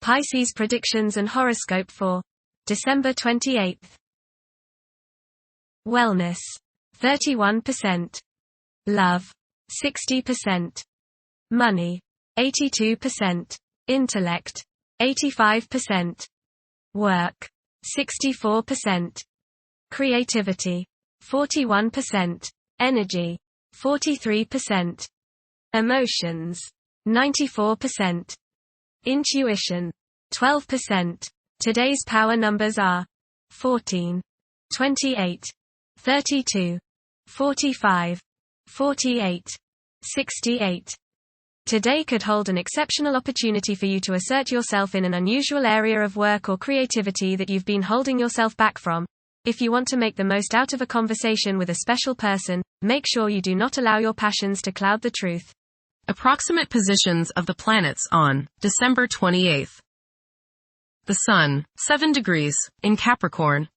Pisces predictions and horoscope for December 28. Wellness, 31%. Love, 60%. Money, 82%. Intellect, 85%. Work, 64%. Creativity, 41%. Energy, 43%. Emotions, 94%. Intuition, 12%. Today's power numbers are 14, 28, 32, 45, 48, 68. Today could hold an exceptional opportunity for you to assert yourself in an unusual area of work or creativity that you've been holding yourself back from. If you want to make the most out of a conversation with a special person, make sure you do not allow your passions to cloud the truth. Approximate positions of the planets on December 28th. The Sun, 7 degrees, in Capricorn.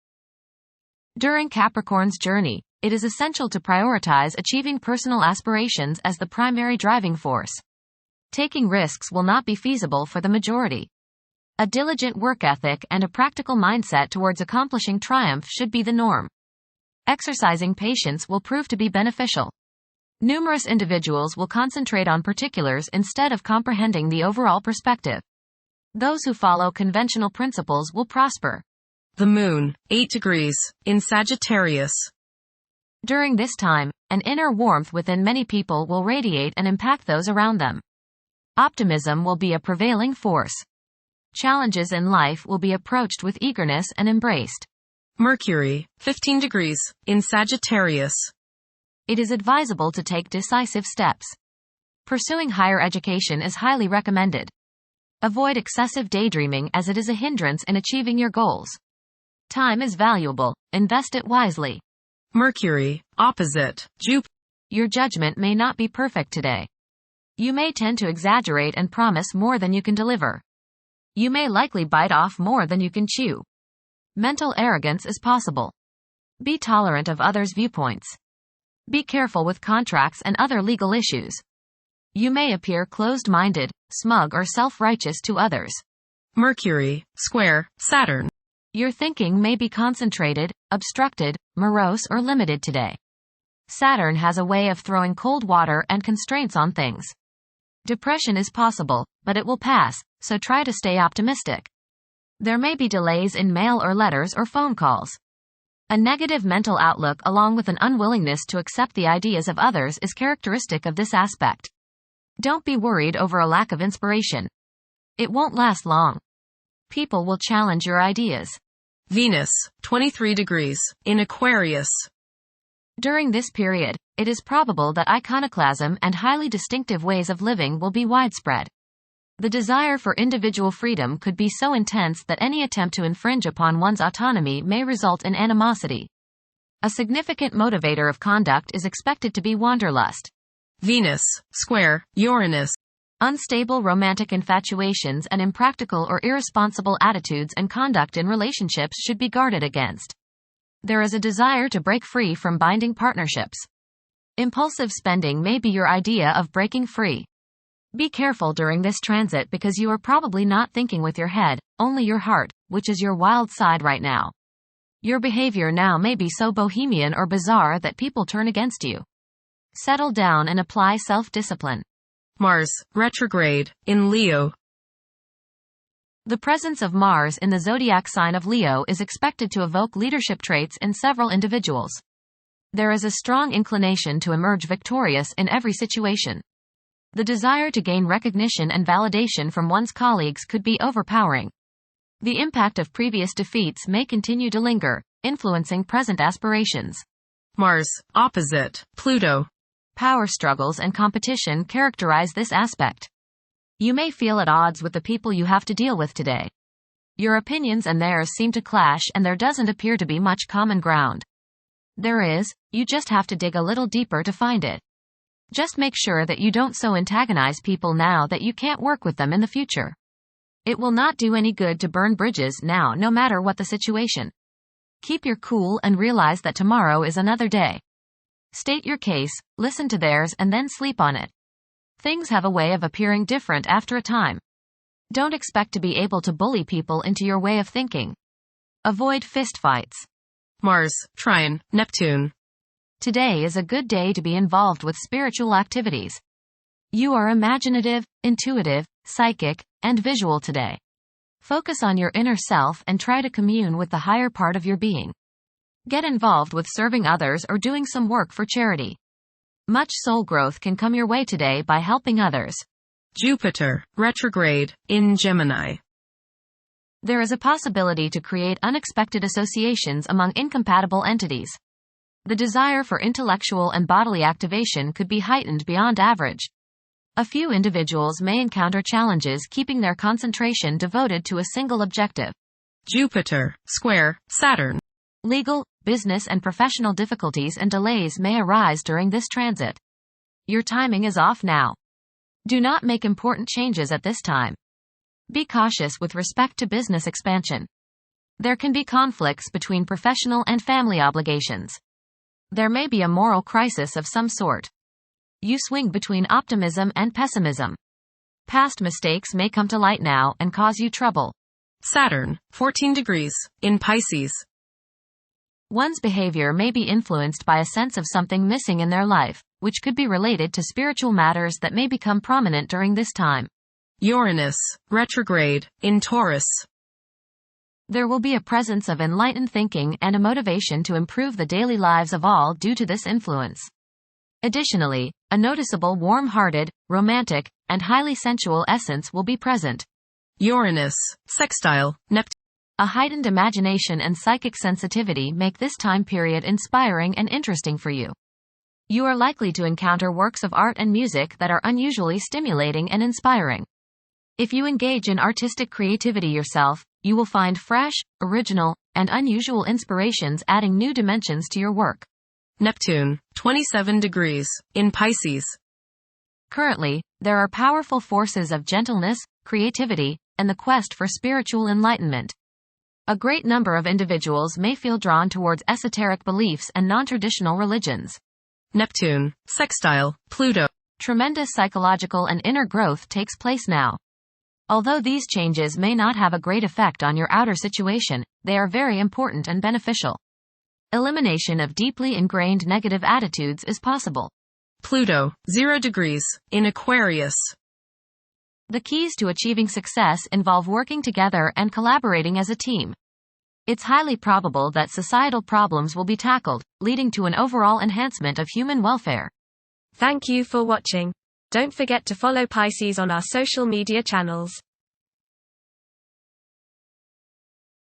During Capricorn's journey, it is essential to prioritize achieving personal aspirations as the primary driving force. Taking risks will not be feasible for the majority. A diligent work ethic and a practical mindset towards accomplishing triumph should be the norm. Exercising patience will prove to be beneficial. Numerous individuals will concentrate on particulars instead of comprehending the overall perspective. Those who follow conventional principles will prosper. The Moon, 8 degrees, in Sagittarius. During this time, an inner warmth within many people will radiate and impact those around them. Optimism will be a prevailing force. Challenges in life will be approached with eagerness and embraced. Mercury, 15 degrees, in Sagittarius. It is advisable to take decisive steps. Pursuing higher education is highly recommended. Avoid excessive daydreaming as it is a hindrance in achieving your goals. Time is valuable, invest it wisely. Mercury, opposite Jupiter. Your judgment may not be perfect today. You may tend to exaggerate and promise more than you can deliver. You may likely bite off more than you can chew. Mental arrogance is possible. Be tolerant of others' viewpoints. Be careful with contracts and other legal issues. You may appear closed-minded, smug or self-righteous to others. Mercury, square Saturn. Your thinking may be concentrated, obstructed, morose or limited today. Saturn has a way of throwing cold water and constraints on things. Depression is possible, but it will pass, so try to stay optimistic. There may be delays in mail or letters or phone calls. A negative mental outlook along with an unwillingness to accept the ideas of others is characteristic of this aspect. Don't be worried over a lack of inspiration. It won't last long. People will challenge your ideas. Venus, 23 degrees, in Aquarius. During this period, it is probable that iconoclasm and highly distinctive ways of living will be widespread. The desire for individual freedom could be so intense that any attempt to infringe upon one's autonomy may result in animosity. A significant motivator of conduct is expected to be wanderlust. Venus, square Uranus. Unstable romantic infatuations and impractical or irresponsible attitudes and conduct in relationships should be guarded against. There is a desire to break free from binding partnerships. Impulsive spending may be your idea of breaking free. Be careful during this transit because you are probably not thinking with your head, only your heart, which is your wild side right now. Your behavior now may be so bohemian or bizarre that people turn against you. Settle down and apply self-discipline. Mars, retrograde, in Leo. The presence of Mars in the zodiac sign of Leo is expected to evoke leadership traits in several individuals. There is a strong inclination to emerge victorious in every situation. The desire to gain recognition and validation from one's colleagues could be overpowering. The impact of previous defeats may continue to linger, influencing present aspirations. Mars, opposite Pluto. Power struggles and competition characterize this aspect. You may feel at odds with the people you have to deal with today. Your opinions and theirs seem to clash and there doesn't appear to be much common ground. There is, you just have to dig a little deeper to find it. Just make sure that you don't so antagonize people now that you can't work with them in the future. It will not do any good to burn bridges now no matter what the situation. Keep your cool and realize that tomorrow is another day. State your case, listen to theirs and then sleep on it. Things have a way of appearing different after a time. Don't expect to be able to bully people into your way of thinking. Avoid fistfights. Mars, Trine, Neptune. Today is a good day to be involved with spiritual activities. You are imaginative, intuitive, psychic, and visual today. Focus on your inner self and try to commune with the higher part of your being. Get involved with serving others or doing some work for charity. Much soul growth can come your way today by helping others. Jupiter, retrograde, in Gemini. There is a possibility to create unexpected associations among incompatible entities. The desire for intellectual and bodily activation could be heightened beyond average. A few individuals may encounter challenges keeping their concentration devoted to a single objective. Jupiter, square, Saturn. Legal, business and professional difficulties and delays may arise during this transit. Your timing is off now. Do not make important changes at this time. Be cautious with respect to business expansion. There can be conflicts between professional and family obligations. There may be a moral crisis of some sort. You swing between optimism and pessimism. Past mistakes may come to light now and cause you trouble. Saturn, 14 degrees, in Pisces. One's behavior may be influenced by a sense of something missing in their life, which could be related to spiritual matters that may become prominent during this time. Uranus, retrograde, in Taurus. There will be a presence of enlightened thinking and a motivation to improve the daily lives of all due to this influence. Additionally, a noticeable warm-hearted, romantic, and highly sensual essence will be present. Uranus, sextile, Neptune. A heightened imagination and psychic sensitivity make this time period inspiring and interesting for you. You are likely to encounter works of art and music that are unusually stimulating and inspiring. If you engage in artistic creativity yourself, you will find fresh, original, and unusual inspirations adding new dimensions to your work. Neptune, 27 degrees, in Pisces. Currently, there are powerful forces of gentleness, creativity, and the quest for spiritual enlightenment. A great number of individuals may feel drawn towards esoteric beliefs and non-traditional religions. Neptune, sextile, Pluto. Tremendous psychological and inner growth takes place now. Although these changes may not have a great effect on your outer situation, they are very important and beneficial. Elimination of deeply ingrained negative attitudes is possible. Pluto, 0 degrees, in Aquarius. The keys to achieving success involve working together and collaborating as a team. It's highly probable that societal problems will be tackled, leading to an overall enhancement of human welfare. Thank you for watching. Don't forget to follow Pisces on our social media channels.